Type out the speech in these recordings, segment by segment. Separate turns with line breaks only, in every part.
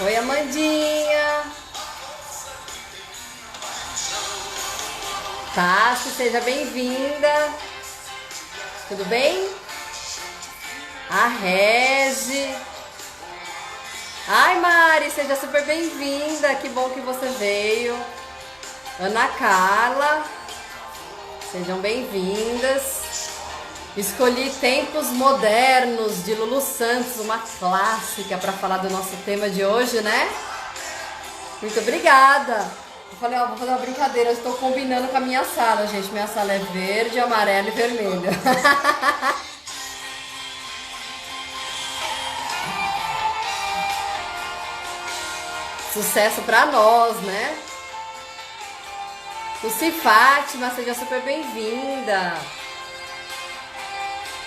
Oi, Amandinha. Tassi, seja bem-vinda. Tudo bem? A Regi. Ai, Mari, seja super bem-vinda. Que bom que você veio. Ana Carla, sejam bem-vindas. Escolhi Tempos Modernos, de Lulu Santos, uma clássica para falar do nosso tema de hoje, né? Muito obrigada. Eu falei, ó, vou fazer uma brincadeira, eu estou combinando com a minha sala, gente. Minha sala é verde, amarelo e vermelho. Sucesso para nós, né? Luci Fátima, seja super bem-vinda.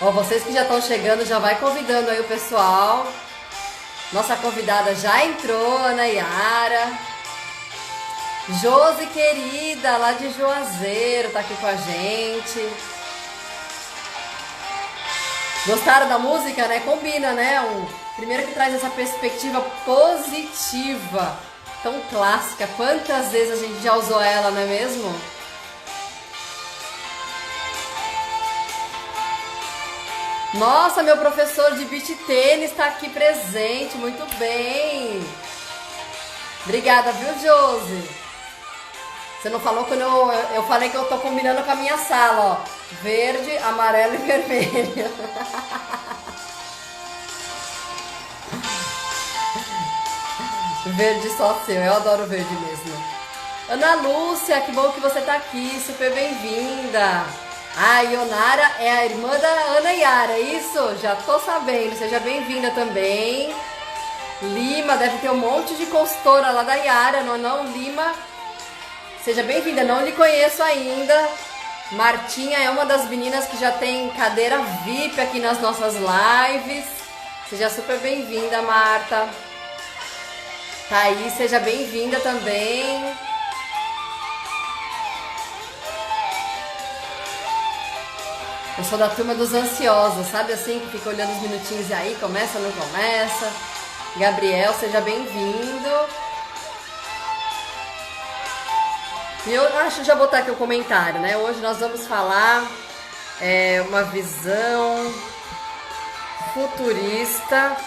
Ó, vocês que já estão chegando, já vai convidando aí o pessoal. Nossa convidada já entrou, Ana Yara. Josi querida, lá de Juazeiro, tá aqui com a gente. Gostaram da música, né? Combina, né? Primeiro que traz essa perspectiva positiva, tão clássica. Quantas vezes a gente já usou ela, não é mesmo? Nossa, meu professor de beach tênis está aqui presente, muito bem. Obrigada, viu, Josi? Você não falou quando eu falei que eu tô combinando com a minha sala, ó. Verde, amarelo e vermelho. Verde só seu, eu adoro verde mesmo. Ana Lúcia, que bom que você tá aqui, super bem-vinda. A Ionara é a irmã da Ana Yara, é isso? Já tô sabendo, seja bem-vinda também. Lima, deve ter um monte de consultora lá da Yara, não, Lima? Seja bem-vinda, não lhe conheço ainda. Martinha é uma das meninas que já tem cadeira VIP aqui nas nossas lives. Seja super bem-vinda, Marta. Thaís, seja bem-vinda também. Eu sou da turma dos ansiosos, sabe assim? Que fica olhando os minutinhos e aí, começa ou não começa? Gabriel, seja bem-vindo. E eu acho, já botar aqui o comentário, né? Hoje nós vamos falar uma visão futurista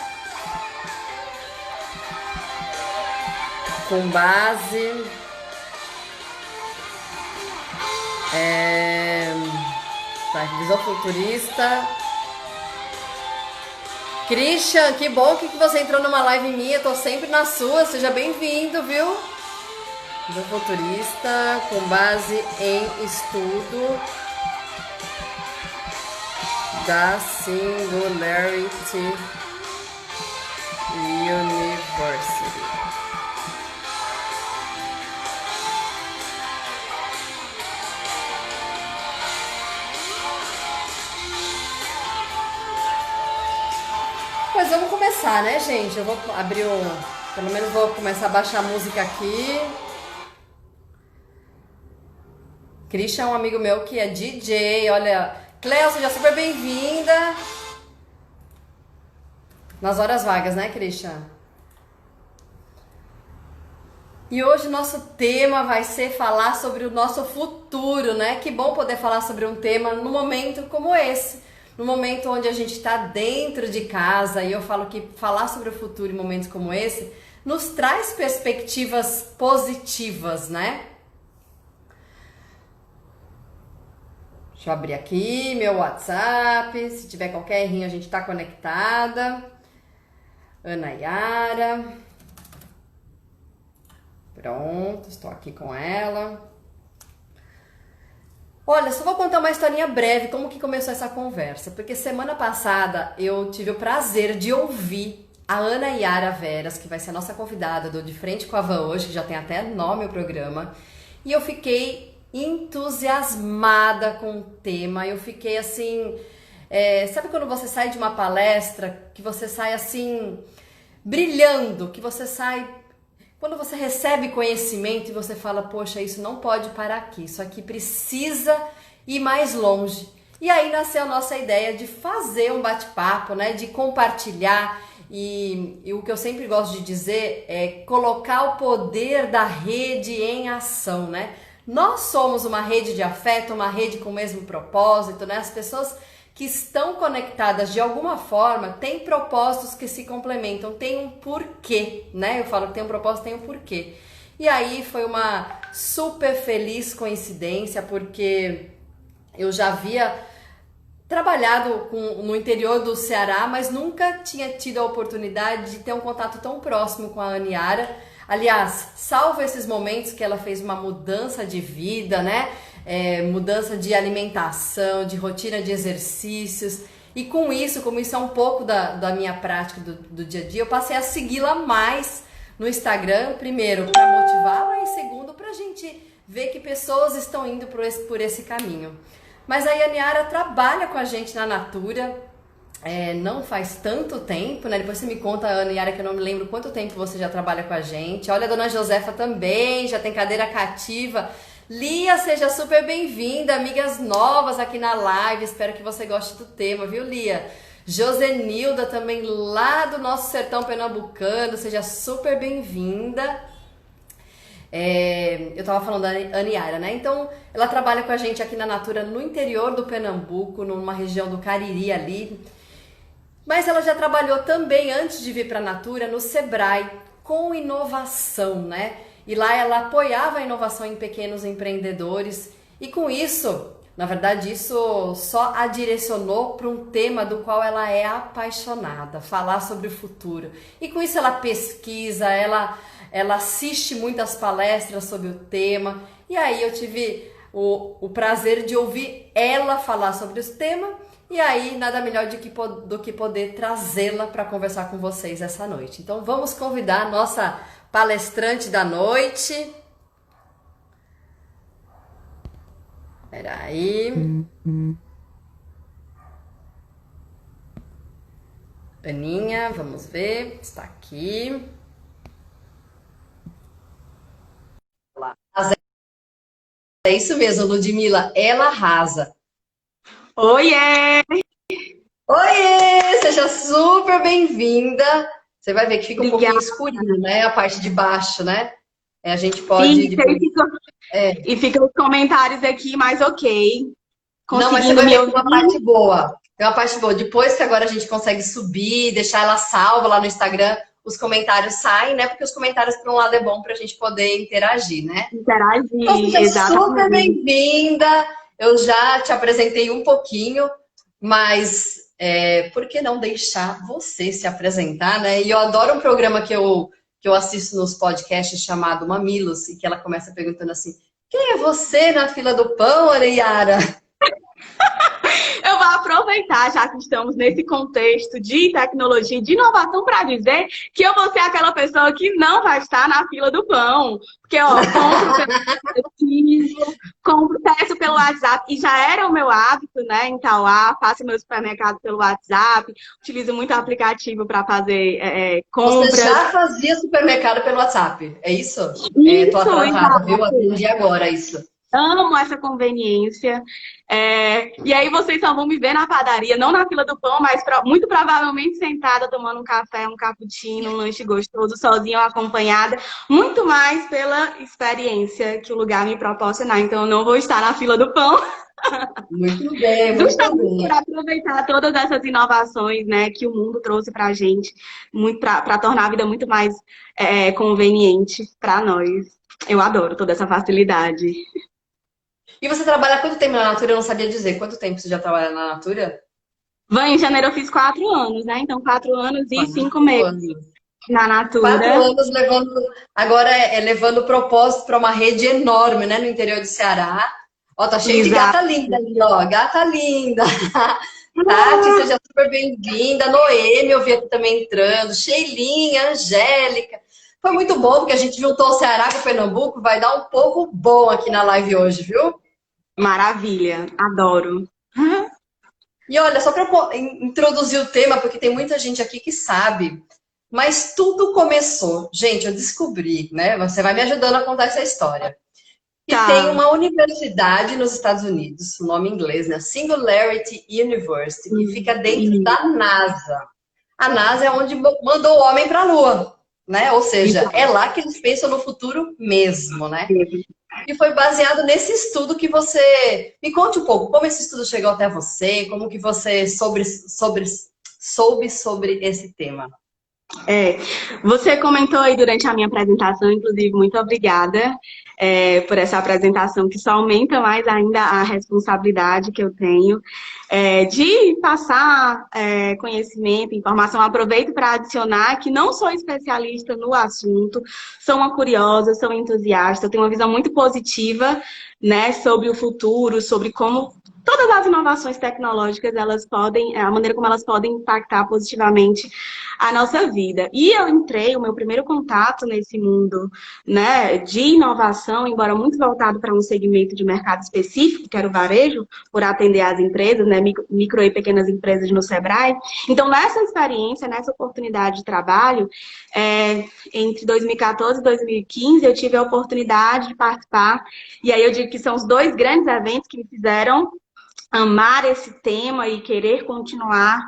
com base visão futurista. Christian, que bom que você entrou numa live minha, tô sempre na sua, seja bem-vindo, viu? Visão futurista com base em estudo da Singularity University. Pois vamos começar, né, gente? Eu vou abrir pelo menos vou começar a baixar a música aqui. Christian é um amigo meu que é DJ, olha. Cleo, seja super bem-vinda. Nas horas vagas, né, Christian? E hoje nosso tema vai ser falar sobre o nosso futuro, né? Que bom poder falar sobre um tema num momento como esse. No momento onde a gente está dentro de casa, e eu falo que falar sobre o futuro em momentos como esse nos traz perspectivas positivas, né? Deixa eu abrir aqui meu WhatsApp, se tiver qualquer errinho a gente tá conectada. Ana Yara. Pronto, estou aqui com ela. Olha, só vou contar uma historinha breve, como que começou essa conversa, porque semana passada eu tive o prazer de ouvir a Ana Yara Veras, que vai ser a nossa convidada do De Frente com a Van hoje, que já tem até nome o programa, e eu fiquei entusiasmada com o tema, eu fiquei assim, sabe quando você sai de uma palestra, que você sai assim, brilhando, que você sai... Quando você recebe conhecimento e você fala, poxa, isso não pode parar aqui, isso aqui precisa ir mais longe. E aí nasceu a nossa ideia de fazer um bate-papo, né? De compartilhar. E o que eu sempre gosto de dizer é colocar o poder da rede em ação, né? Nós somos uma rede de afeto, uma rede com o mesmo propósito, né? As pessoas que estão conectadas de alguma forma têm propósitos que se complementam, tem um porquê, né? Eu falo que tem um propósito, tem um porquê. E aí foi uma super feliz coincidência, porque eu já havia trabalhado no interior do Ceará, mas nunca tinha tido a oportunidade de ter um contato tão próximo com a Aniara. Aliás, salvo esses momentos que ela fez uma mudança de vida, né? Mudança de alimentação, de rotina de exercícios. E com isso, como isso é um pouco da minha prática do dia a dia, eu passei a segui-la mais no Instagram, primeiro para motivá-la e segundo para a gente ver que pessoas estão indo por esse caminho. Mas a Aniara trabalha com a gente na Natura, não faz tanto tempo, né? Depois você me conta, Aniara, que eu não me lembro quanto tempo você já trabalha com a gente. Olha, a dona Josefa também, já tem cadeira cativa. Lia, seja super bem-vinda, amigas novas aqui na live, espero que você goste do tema, viu, Lia? Josenilda também lá do nosso sertão pernambucano, seja super bem-vinda. Eu tava falando da Aniara, né? Então, ela trabalha com a gente aqui na Natura, no interior do Pernambuco, numa região do Cariri ali. Mas ela já trabalhou também, antes de vir para a Natura, no Sebrae, com inovação, né? E lá ela apoiava a inovação em pequenos empreendedores. E com isso, na verdade, isso só a direcionou para um tema do qual ela é apaixonada, falar sobre o futuro. E com isso ela pesquisa, ela assiste muitas palestras sobre o tema. E aí eu tive o prazer de ouvir ela falar sobre esse tema. E aí nada melhor do que poder trazê-la para conversar com vocês essa noite. Então vamos convidar a nossa palestrante da noite. Peraí. Aninha, vamos ver. Está aqui. É isso mesmo, Ludmila. Ela arrasa.
Oiê!
Oiê! Seja super bem-vinda. Você vai ver que fica um pouquinho
Obrigada.
escurinho, né? A parte de baixo, né? A gente pode
Fica,
depois.
e fica os comentários aqui, mas ok.
Não, mas você
Conseguindo
vai
me
ver que tem
ouvir?
uma parte boa. Tem uma parte boa. Depois que agora a gente consegue subir, deixar ela salva lá no Instagram, os comentários saem, né? Porque os comentários, por um lado, é bom para a gente poder interagir, né? Então,
Interagir,
seja super
exatamente.
bem-vinda. Eu já te apresentei um pouquinho, mas por que não deixar você se apresentar, né? E eu adoro um programa que eu assisto nos podcasts chamado Mamilos, e que ela começa perguntando assim: quem é você na fila do pão, Areiara?
Eu vou aproveitar, já que estamos nesse contexto de tecnologia e de inovação, para dizer que eu vou ser aquela pessoa que não vai estar na fila do pão. Porque, ó, compro pelo aplicativo, peço pelo WhatsApp, e já era o meu hábito, né, em Tauá, faço meu supermercado pelo WhatsApp, utilizo muito aplicativo para fazer
Você
compras.
já fazia supermercado pelo WhatsApp, é isso? Tô
Isso,
atrasada, viu?
exato.
Aprendi agora isso.
Amo essa conveniência. E aí vocês só vão me ver na padaria, não na fila do pão, mas muito provavelmente sentada tomando um café, um cappuccino, um lanche gostoso, sozinha ou acompanhada, muito mais pela experiência que o lugar me proporcionar. Então eu não vou estar na fila do pão,
Muito bem, muito
justamente
bem.
por aproveitar todas essas inovações, né, que o mundo trouxe para a gente, muito para tornar a vida muito mais conveniente para nós. Eu adoro toda essa facilidade.
E você trabalha há quanto tempo na Natura? Eu não sabia dizer. Quanto tempo você já trabalha na Natura?
Em janeiro eu fiz 4 anos, né? Então, 4 anos e 5 meses
4 anos.
na
4
Natura.
anos levando. Agora levando o propósito para uma rede enorme, né? No interior do Ceará. Ó, tá cheio de
Exato.
gata linda ali, ó. Gata linda. Tati, seja super bem-vinda. Noemi, eu vi aqui também entrando. Sheilinha, Angélica. Foi muito bom, porque a gente juntou o Ceará com o Pernambuco. Vai dar um pouco bom aqui na live hoje, viu?
Maravilha, adoro.
E olha, só para introduzir o tema, porque tem muita gente aqui que sabe, mas tudo começou. Gente, eu descobri, né? Você vai me ajudando a contar essa história. E tem
Tá.
uma universidade nos Estados Unidos, o nome em inglês, né? Singularity University, que fica dentro
Isso.
da NASA. A NASA é onde mandou o homem para a Lua, né? Ou seja, é lá que eles pensam no futuro mesmo, né? E foi baseado nesse estudo que você... Me conte um pouco, como esse estudo chegou até você, como que você soube sobre esse tema.
É, você comentou aí durante a minha apresentação, inclusive, muito obrigada por essa apresentação, que só aumenta mais ainda a responsabilidade que eu tenho de passar conhecimento, informação. Aproveito para adicionar que não sou especialista no assunto, sou uma curiosa, sou entusiasta, tenho uma visão muito positiva, né, sobre o futuro, sobre como todas as inovações tecnológicas, elas podem, a maneira como elas podem impactar positivamente a nossa vida. E eu entrei, o meu primeiro contato nesse mundo, né, de inovação, embora muito voltado para um segmento de mercado específico, que era o varejo, por atender as empresas, né, micro e pequenas empresas no Sebrae. Então, nessa experiência, nessa oportunidade de trabalho, entre 2014 e 2015, eu tive a oportunidade de participar, e aí eu digo que são os dois grandes eventos que me fizeram amar esse tema e querer continuar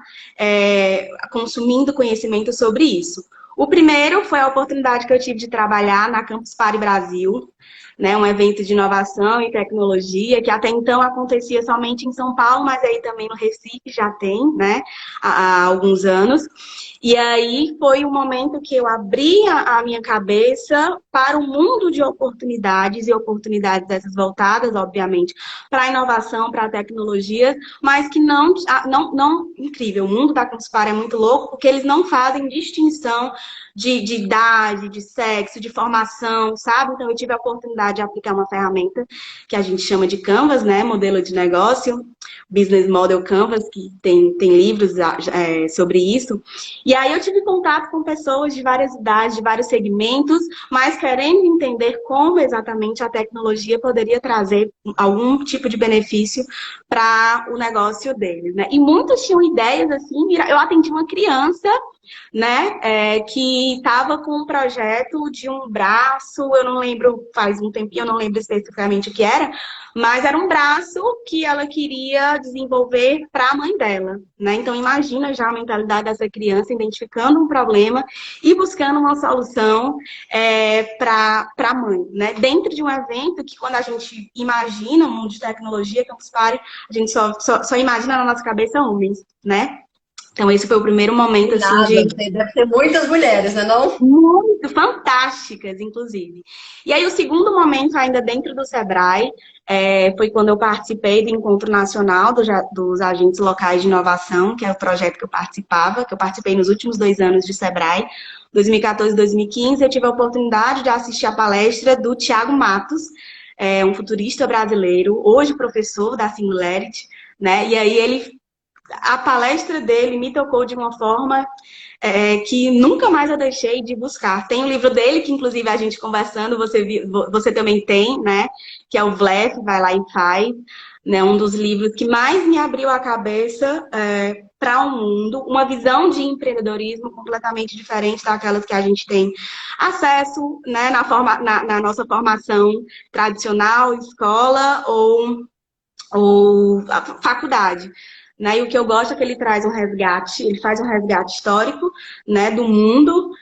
consumindo conhecimento sobre isso. O primeiro foi a oportunidade que eu tive de trabalhar na Campus Party Brasil, né, um evento de inovação e tecnologia, que até então acontecia somente em São Paulo, mas aí também no Recife já tem, né, há alguns anos. E aí foi um momento que eu abri a minha cabeça para um mundo de oportunidades, e oportunidades essas voltadas, obviamente, para a inovação, para a tecnologia, mas que não, incrível, o mundo da Conspar é muito louco, porque eles não fazem distinção de idade, de sexo, de formação, sabe? Então eu tive a oportunidade de aplicar uma ferramenta que a gente chama de Canvas, né? Modelo de negócio, Business Model Canvas, que tem livros sobre isso. E aí eu tive contato com pessoas de várias idades, de vários segmentos, mas querendo entender como exatamente a tecnologia poderia trazer algum tipo de benefício para o negócio deles, né? E muitos tinham ideias assim, eu atendi uma criança, né, que estava com um projeto de um braço, eu não lembro, faz um tempinho, eu não lembro especificamente o que era, mas era um braço que ela queria desenvolver para a mãe dela, né? Então imagina já a mentalidade dessa criança identificando um problema e buscando uma solução para a mãe, né? Dentro de um evento que quando a gente imagina o mundo de tecnologia, Campus Party, a gente só imagina na nossa cabeça homens, né? Então, esse foi o primeiro momento, assim,
Nada, deve ter muitas mulheres, né, não?
muito fantásticas, inclusive. E aí, o segundo momento, ainda dentro do Sebrae, foi quando eu participei do Encontro Nacional dos Agentes Locais de Inovação, que é o projeto que eu participei nos últimos 2 anos de Sebrae, 2014 e 2015. Eu tive a oportunidade de assistir a palestra do Thiago Matos, um futurista brasileiro, hoje professor da Singularity, né? E aí a palestra dele me tocou de uma forma que nunca mais eu deixei de buscar. Tem o livro dele, que inclusive a gente conversando, você também tem, né? Que é o VLEF, Vai Lá e Faz, né? Um dos livros que mais me abriu a cabeça para o mundo, uma visão de empreendedorismo completamente diferente daquelas que a gente tem acesso, né? Na nossa formação tradicional, escola ou faculdade. Né? E o que eu gosto é que ele traz ele faz um resgate histórico, né, do mundo,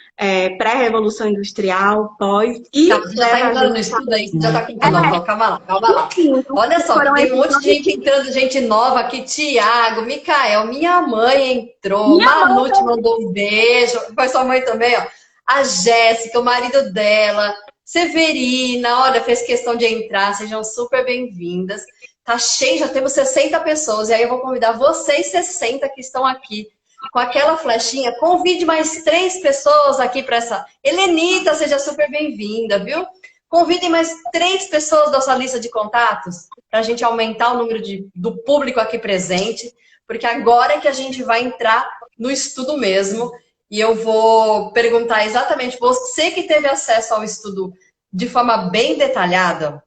pré-revolução industrial, pós, e
Calma, você já está
leva a
entrando no
gente
estudo aí, você já está
a...
contando, não, calma lá, calma lá. Olha só, que
foram
tem um
esses
monte de gente entrando, gente nova aqui, Tiago, Micael, minha mãe entrou,
minha mãe.
Manu te mandou um beijo, foi sua mãe também, ó. A Jéssica, o marido dela, Severina, olha, fez questão de entrar, sejam super bem-vindas. Tá cheio, já temos 60 pessoas, e aí eu vou convidar vocês 60 que estão aqui com aquela flechinha, convide mais 3 pessoas aqui para essa... Helenita, seja super bem-vinda, viu? Convidem mais 3 pessoas da sua lista de contatos para a gente aumentar o número do público aqui presente, porque agora é que a gente vai entrar no estudo mesmo e eu vou perguntar exatamente, você que teve acesso ao estudo de forma bem detalhada.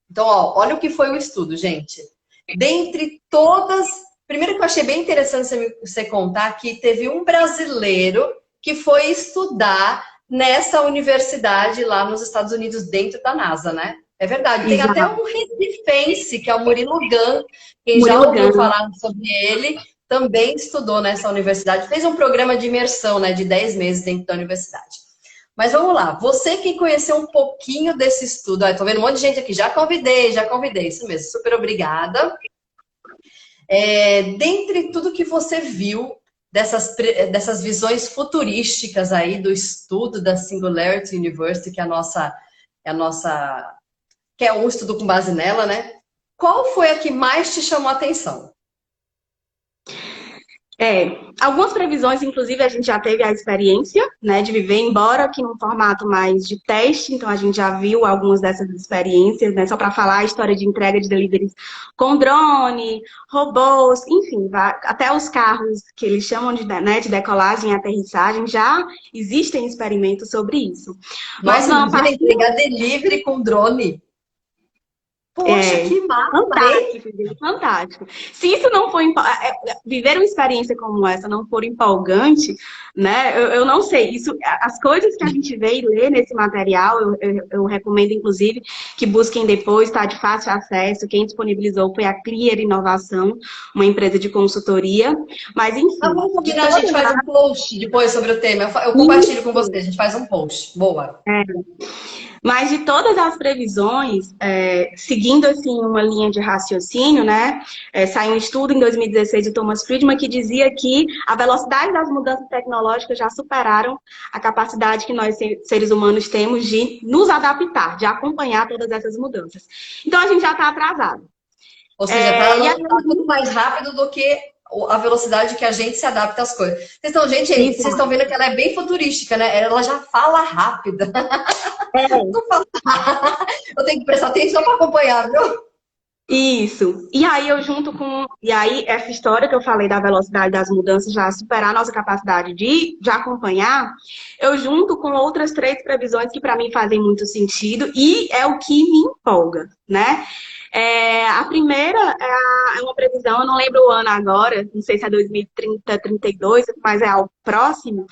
Então, ó, olha o que foi o estudo, gente. Dentre todas... Primeiro que eu achei bem interessante você contar que teve um brasileiro que foi estudar nessa universidade lá nos Estados Unidos, dentro da NASA, né? É verdade. Tem até
Exato.
um recifense, que é o Murilo Gun. Quem já
Murilo
ouviu
Gana.
falar sobre ele, também estudou nessa universidade. Fez um programa de imersão, né, de 10 meses dentro da universidade. Mas vamos lá. Você que conheceu um pouquinho desse estudo. Estou vendo um monte de gente aqui. Já convidei, já convidei. Isso mesmo. Super obrigada. Dentre tudo que você viu dessas visões futurísticas aí do estudo da Singularity University, é a nossa, que é um estudo com base nela, né? Qual foi a que mais te chamou a atenção?
Algumas previsões, inclusive, a gente já teve a experiência, né, de viver, embora que num formato mais de teste, então a gente já viu algumas dessas experiências, né, só para falar a história de entrega de deliveries com drone, robôs, enfim, até os carros que eles chamam né, de decolagem e aterrissagem, já existem experimentos sobre isso. Mas
Nossa,
não, a
imagina
partir
entregar delivery com drone. Poxa,
É,
que massa, hein?
fantástico, gente, fantástico. Se isso não for viver uma experiência como essa não for empolgante, né? Eu não sei. Isso, as coisas que a gente vê e lê nesse material, eu recomendo, inclusive, que busquem depois, está de fácil acesso. Quem disponibilizou foi a Clear Inovação, uma empresa de consultoria. Mas,
Ah,
enfim,
vamos
de
combinar, a
todas
gente faz um post depois sobre o tema. Eu compartilho com você, a gente faz um post. Boa.
Mas de todas as previsões, seguindo assim uma linha de raciocínio, né, saiu um estudo em 2016 de Thomas Friedman que dizia que a velocidade das mudanças tecnológicas já superaram a capacidade que nós seres humanos temos de nos adaptar, de acompanhar todas essas mudanças. Então a gente já está atrasado.
Ou seja, tá,
E aí,
tá tudo mais rápido do que a velocidade que a gente se adapta às coisas. Gente, vocês
isso,
estão vendo que ela é bem futurística, né? Ela já fala rápida.
é,
Eu tenho que prestar atenção para acompanhar, viu?
Isso. E aí eu junto com. E aí, essa história que eu falei da velocidade das mudanças já superar a nossa capacidade de acompanhar, eu junto com outras três previsões que para mim fazem muito sentido e é o que me empolga, né? A primeira é uma previsão, eu não lembro o ano agora, não sei se é 2030, 32, mas é algo próximo,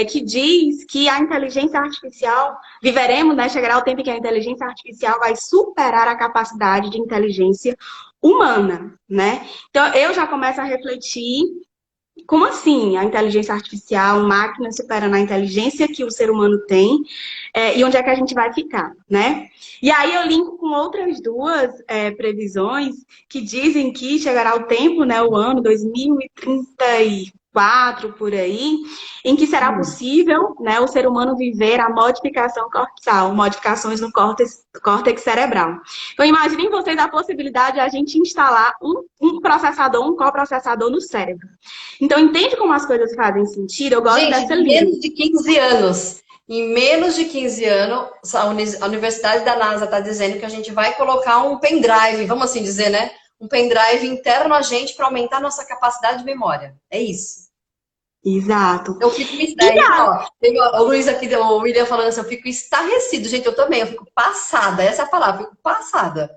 que diz que a inteligência artificial, viveremos, né? Chegará o tempo em que a inteligência artificial vai superar a capacidade de inteligência humana, né? Então eu já começo a refletir. Como assim a inteligência artificial, máquina superando a inteligência que o ser humano tem, e onde é que a gente vai ficar, né? E aí eu linko com outras duas previsões que dizem que chegará o tempo, né, o ano 2034 por aí, em que será possível, né, o ser humano viver a modificação cortical, modificações no córtex cerebral. Então imaginem vocês a possibilidade de a gente instalar um processador, um coprocessador no cérebro. Então, entende como as coisas fazem sentido? Eu gosto
Gente,
dessa
em
linha.
menos de 15 anos. Em menos de 15 anos, a Universidade da NASA está dizendo que a gente vai colocar um pendrive, vamos assim dizer, né? Um pendrive interno a gente para aumentar a nossa capacidade de memória. É isso.
Exato.
Eu fico
E
ó, teve o Luiz aqui, o William falando assim, eu fico estarrecido, gente, eu também, eu fico passada, essa é a palavra, eu fico passada.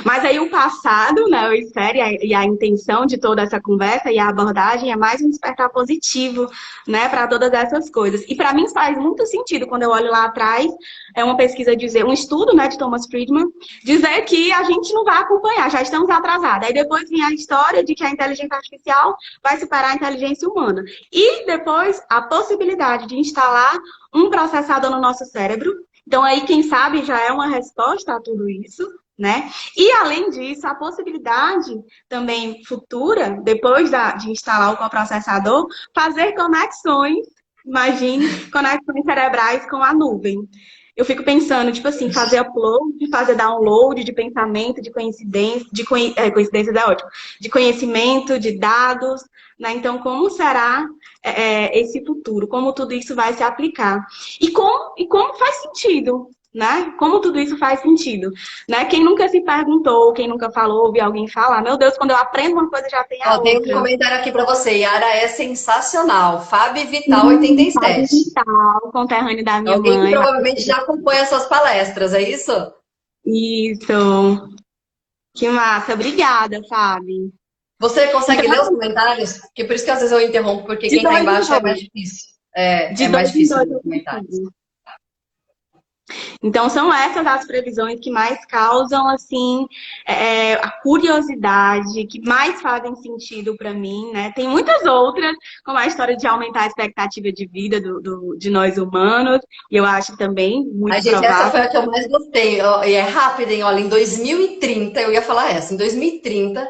Mas aí o passado, né, o espero e a intenção de toda essa conversa e a abordagem é mais um despertar positivo, né, para todas essas coisas. E para mim faz muito sentido quando eu olho lá atrás, é uma pesquisa dizer, um estudo, né, de Thomas Friedman, dizer que a gente não vai acompanhar, já estamos atrasados. Aí depois vem a história de que a inteligência artificial vai superar a inteligência humana. E depois a possibilidade de instalar um processador no nosso cérebro. Então, aí, quem sabe, já é uma resposta a tudo isso, né? E, além disso, a possibilidade também futura, depois de instalar o coprocessador, fazer conexões, imagine, conexões cerebrais com a nuvem. Eu fico pensando, tipo assim, fazer upload, fazer download de pensamento, de coincidência, coincidências é ótimo, de conhecimento, de dados, né? Então, como será esse futuro? Como tudo isso vai se aplicar? E como faz sentido, né? Como tudo isso faz sentido, né? Quem nunca se perguntou, quem nunca falou, ouviu alguém falar, meu Deus, quando eu aprendo uma coisa já tem a
Ó, tem um
outra.
comentário aqui para você, Yara é sensacional, Fábio Vital 87.
Digital, conterrâneo da minha
Alguém que
mãe.
provavelmente já acompanha suas palestras, é isso?
Isso. Que massa. Obrigada, Fábio.
Você consegue ler os
Então,
comentários? Que por isso que às vezes eu interrompo, porque
de
quem está
dois em
embaixo é mais
dois.
difícil.
De
É mais
dois em
difícil
dois
ler os
eu
comentários.
consigo. Então, são essas as previsões que mais causam, assim, a curiosidade, que mais fazem sentido para mim, né? Tem muitas outras, como a história de aumentar a expectativa de vida de nós humanos, e eu acho também
Ai,
muito
gente, essa foi
provável.
a que eu mais gostei. Ó, e é rápida, hein? Olha, em 2030, eu ia falar essa, em 2030,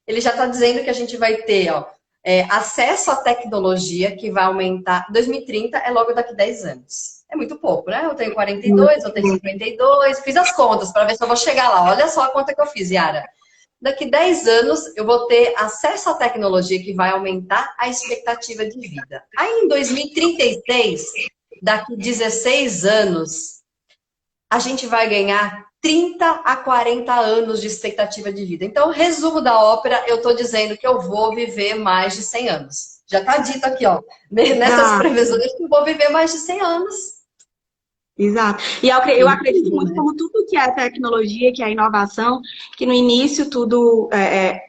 ele já está dizendo que a gente vai ter, ó, acesso à tecnologia que vai aumentar. 2030 é logo daqui 10 anos. É muito pouco, né? Eu tenho 42, eu tenho 52, fiz as contas para ver se eu vou chegar lá. Olha só a conta que eu fiz, Yara. Daqui 10 anos, eu vou ter acesso à tecnologia que vai aumentar a expectativa de vida. Aí, em 2036, daqui 16 anos, a gente vai ganhar 30 a 40 anos de expectativa de vida. Então, resumo da ópera, eu estou dizendo que eu vou viver mais de 100 anos. Já está dito aqui, ó, nessas
Exato,
previsões, que eu vou viver mais de 100 anos.
exato. E eu acredito
Incrível,
muito
né?
como tudo que é tecnologia, que é inovação, que no início tudo é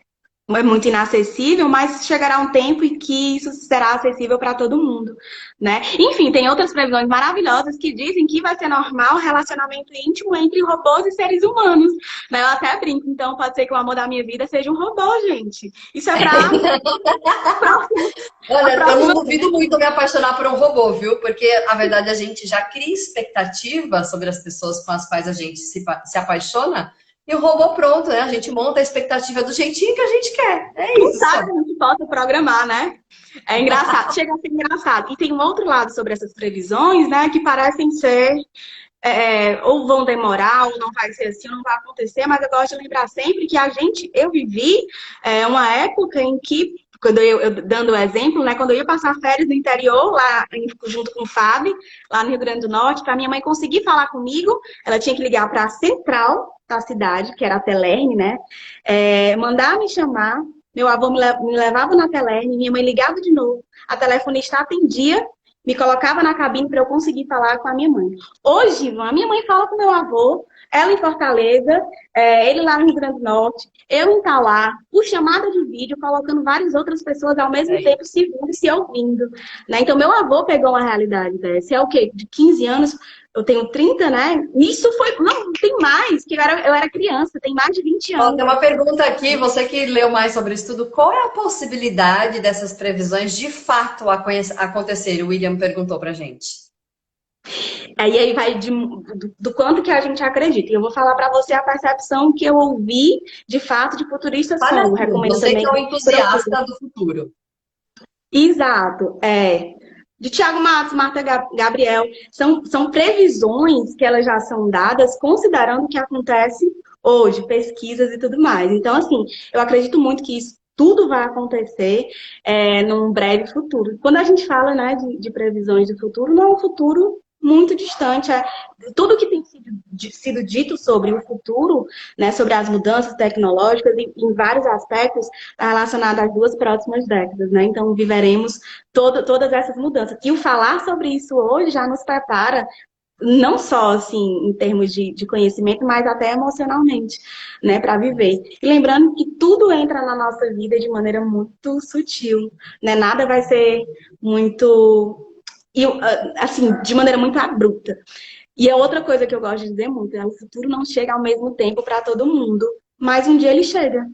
muito inacessível, mas chegará um tempo em que isso será acessível para todo mundo, né? Enfim, tem outras previsões maravilhosas que dizem que vai ser normal o relacionamento íntimo entre robôs e seres humanos, né? Eu até brinco, então pode ser que o amor da minha vida seja um robô, gente. Isso é para a
Olha, eu não
próxima.
duvido muito me apaixonar por um robô, viu? Porque, na verdade, a gente já cria expectativa sobre as pessoas com as quais a gente se apaixona, e o robô pronto, né? A gente monta a expectativa do jeitinho que a gente quer. É
Quem
isso
sabe
só.
a gente possa programar, né? É engraçado, chega a ser engraçado. E tem um outro lado sobre essas previsões, né, que parecem ser ou vão demorar, ou não vai ser assim, ou não vai acontecer, mas eu gosto de lembrar sempre que eu vivi uma época em que, dando o exemplo, né, quando eu ia passar férias no interior, junto com o Fábio, lá no Rio Grande do Norte, para minha mãe conseguir falar comigo, ela tinha que ligar para a central da cidade, que era a Telerne, né, mandar me chamar, meu avô me levava na Telerne, minha mãe ligava de novo, a telefonista atendia, me colocava na cabine para eu conseguir falar com a minha mãe. Hoje, a minha mãe fala com meu avô, ela em Fortaleza, ele lá no Rio Grande do Norte, eu em Tauá, por chamada de vídeo, colocando várias outras pessoas ao mesmo tempo se vendo e se ouvindo. Né? Então, meu avô pegou uma realidade dessa. É o quê? De 15 anos, eu tenho 30, né? Isso foi. Não, tem mais, que eu era criança, tem mais de 20
Ó,
anos.
tem uma pergunta aqui, você que leu mais sobre isso tudo, qual é a possibilidade dessas previsões de fato acontecerem? O William perguntou pra gente.
Aí vai do quanto que a gente acredita. E eu vou falar para você a percepção que eu ouvi, de fato, de futuristas
Fala
como.
tudo,
Recomendo
você
também
que é um
que procure.
entusiasta do futuro.
Exato, de Tiago Matos, Marta Gabriel, são previsões que elas já são dadas considerando o que acontece hoje, pesquisas e tudo mais. Então, assim, eu acredito muito que isso tudo vai acontecer num breve futuro. Quando a gente fala, né, de previsões do futuro, não é um futuro muito distante. Tudo que tem sido dito sobre o futuro, né, sobre as mudanças tecnológicas, em vários aspectos, está relacionado às duas próximas décadas, né? Então, viveremos todas essas mudanças. E o falar sobre isso hoje já nos prepara, não só assim, em termos de conhecimento, mas até emocionalmente, né, para viver. E lembrando que tudo entra na nossa vida de maneira muito sutil, né? Nada vai ser muito, assim, de maneira muito abrupta. E a outra coisa que eu gosto de dizer muito é o futuro não chega ao mesmo tempo para todo mundo, mas um dia ele chega.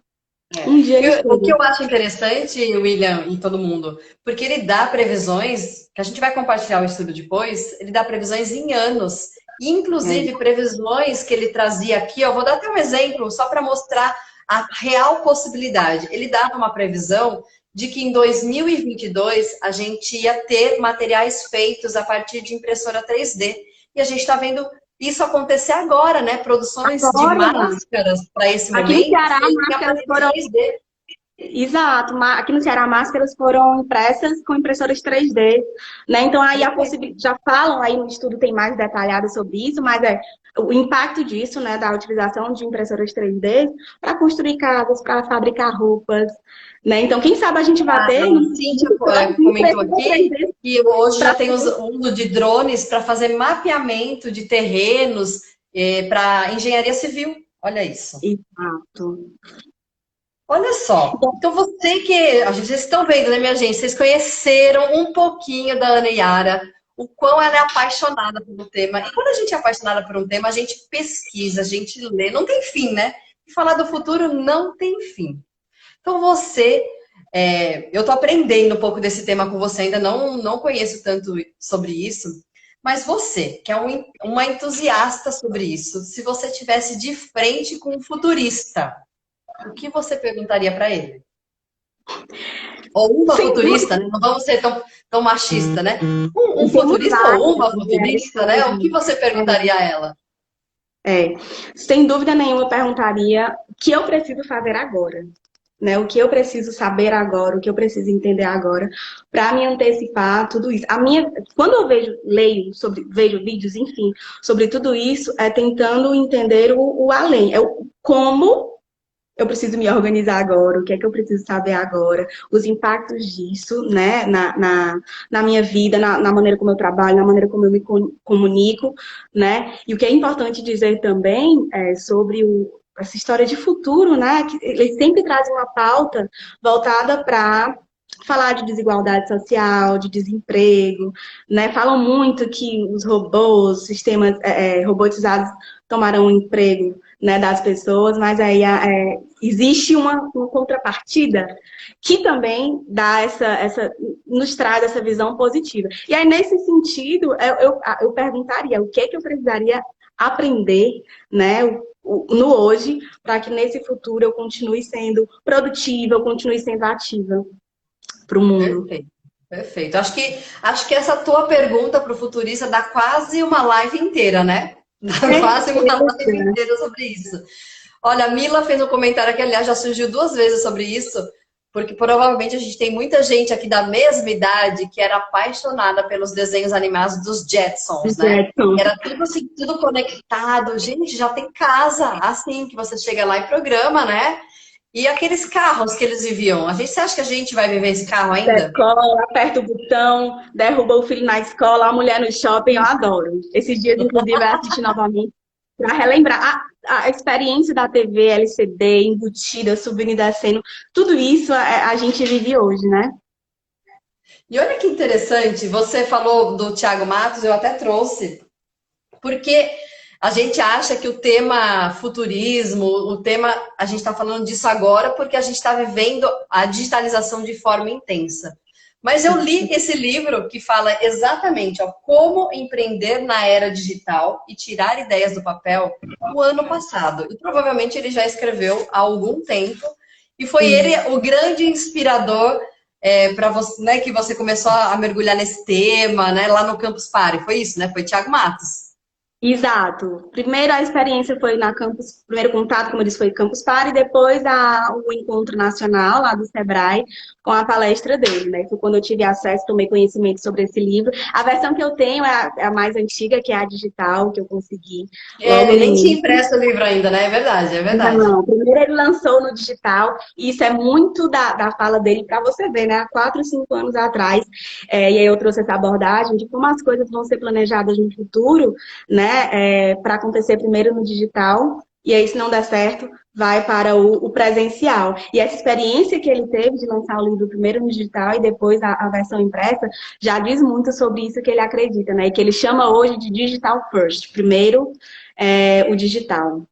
Um dia ele
O que
chega.
eu acho interessante, William e todo mundo, porque ele dá previsões, que a gente vai compartilhar o estudo depois, ele dá previsões em anos. E, inclusive, previsões que ele trazia aqui, eu vou dar até um exemplo, só para mostrar a real possibilidade. Ele dava uma previsão de que em 2022 a gente ia ter materiais feitos a partir de impressora 3D. E a gente está vendo isso acontecer agora, né? Produções de
Agora,
máscaras para esse
aqui no
momento
Ceará,
feitas em
máscaras
aparelho
foram.
3D.
Exato, aqui no Ceará, máscaras foram impressas com impressoras 3D, né? Então, aí a possibilidade, já falam aí no estudo, tem mais detalhado sobre isso, mas o impacto disso, né, da utilização de impressoras 3D para construir casas, para fabricar roupas, né? Então, quem sabe a gente vai
A
ter no
Cíntia
futuro
comentou
impressora
aqui
3D
que hoje já
para.
tem o uso de drones para fazer mapeamento de terrenos para engenharia civil. Olha isso.
Exato.
Olha só. Então vocês estão vendo, né, minha gente? Vocês conheceram um pouquinho da Ana Yara. o quão ela é apaixonada pelo tema. E quando a gente é apaixonada por um tema, a gente pesquisa, a gente lê, não tem fim, né? E falar do futuro não tem fim. Então eu estou aprendendo um pouco desse tema com você, ainda não conheço tanto sobre isso, mas você, que é uma entusiasta sobre isso, se você tivesse de frente com um futurista, o que você perguntaria para ele? Ou uma
Sem
futurista,
dúvida,
né? Não vamos ser tão machista, né? Um
temos
futurista ou
várias
uma
mulheres
futurista, né? O que você perguntaria a ela?
É, sem dúvida nenhuma, eu perguntaria o que eu preciso fazer agora, né? O que eu preciso saber agora, o que eu preciso entender agora, para me antecipar tudo isso. Quando eu vejo vídeos, enfim, sobre tudo isso, é tentando entender o além, como eu preciso me organizar agora, o que é que eu preciso saber agora, os impactos disso, né, na minha vida, na maneira como eu trabalho, na maneira como eu me comunico, né? E o que é importante dizer também é sobre essa história de futuro, né? Que eles sempre trazem uma pauta voltada para falar de desigualdade social, de desemprego, né? Falam muito que os robôs, sistemas robotizados tomarão o emprego, né, das pessoas, mas aí existe uma contrapartida que também dá nos traz essa visão positiva. E aí, nesse sentido, eu perguntaria o que é que eu precisaria aprender, né, no hoje, para que nesse futuro eu continue sendo produtiva, eu continue sendo ativa para o mundo.
Perfeito, perfeito. Acho que essa tua pergunta para o futurista dá quase uma live inteira, né? Dá quase uma live inteira sobre isso. Olha, a Mila fez um comentário que, aliás, já surgiu 2 vezes sobre isso, porque provavelmente a gente tem muita gente aqui da mesma idade que era apaixonada pelos desenhos animados dos Jetsons, né? Era tudo assim, tudo conectado. Gente, já tem casa, assim, que você chega lá e programa, né? E aqueles carros que eles viviam, você acha que a gente vai viver esse carro ainda?
Escola, aperta o botão, derruba o filho na escola, a mulher no shopping, eu adoro. Esses dias, inclusive, eu assisti novamente para relembrar a experiência da TV, LCD, embutida, subindo e descendo. Tudo isso a gente vive hoje, né?
E olha que interessante, você falou do Thiago Matos, eu até trouxe, porque a gente acha que o tema futurismo, a gente está falando disso agora porque a gente está vivendo a digitalização de forma intensa. Mas eu li esse livro que fala exatamente como empreender na era digital e tirar ideias do papel o ano passado. E provavelmente ele já escreveu há algum tempo. E foi ele o grande inspirador para você, né, que você começou a mergulhar nesse tema, né, lá no Campus Party. Foi isso, né? Foi Thiago Matos.
Exato. Primeiro a experiência foi na Campus, primeiro contato, como eu disse, foi Campus Party, e depois o encontro nacional lá do Sebrae com a palestra dele, né? Foi quando eu tive acesso, tomei conhecimento sobre esse livro. A versão que eu tenho é a mais antiga, que é a digital, que eu consegui logo
Ele
no
nem tinha
início.
impresso o livro ainda, né? É verdade, é verdade.
Não, primeiro ele lançou no digital, e isso é muito da fala dele para você ver, né? Há 4, 5 anos atrás, e aí eu trouxe essa abordagem de como as coisas vão ser planejadas no futuro, né? Para acontecer primeiro no digital, e aí se não der certo, vai para o presencial. E essa experiência que ele teve de lançar o livro primeiro no digital e depois a versão impressa, já diz muito sobre isso que ele acredita, né? E que ele chama hoje de digital first, primeiro o digital.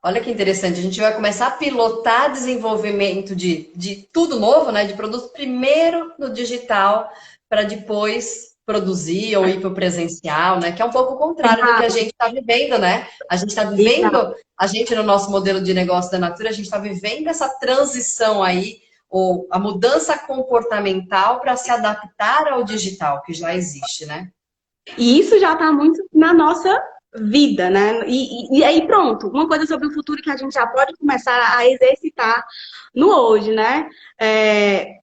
Olha que interessante, a gente vai começar a pilotar desenvolvimento de tudo novo, né? De produto primeiro no digital, para depois produzir ou ir para o presencial, né? Que é um pouco o contrário do que a gente está vivendo, né? A gente está vivendo, a gente no nosso modelo de negócio da Natura, a gente está vivendo essa transição aí, ou a mudança comportamental para se adaptar ao digital, que já existe, né?
E isso já está muito na nossa vida, né? E aí pronto, uma coisa sobre o futuro que a gente já pode começar a exercitar no hoje, né?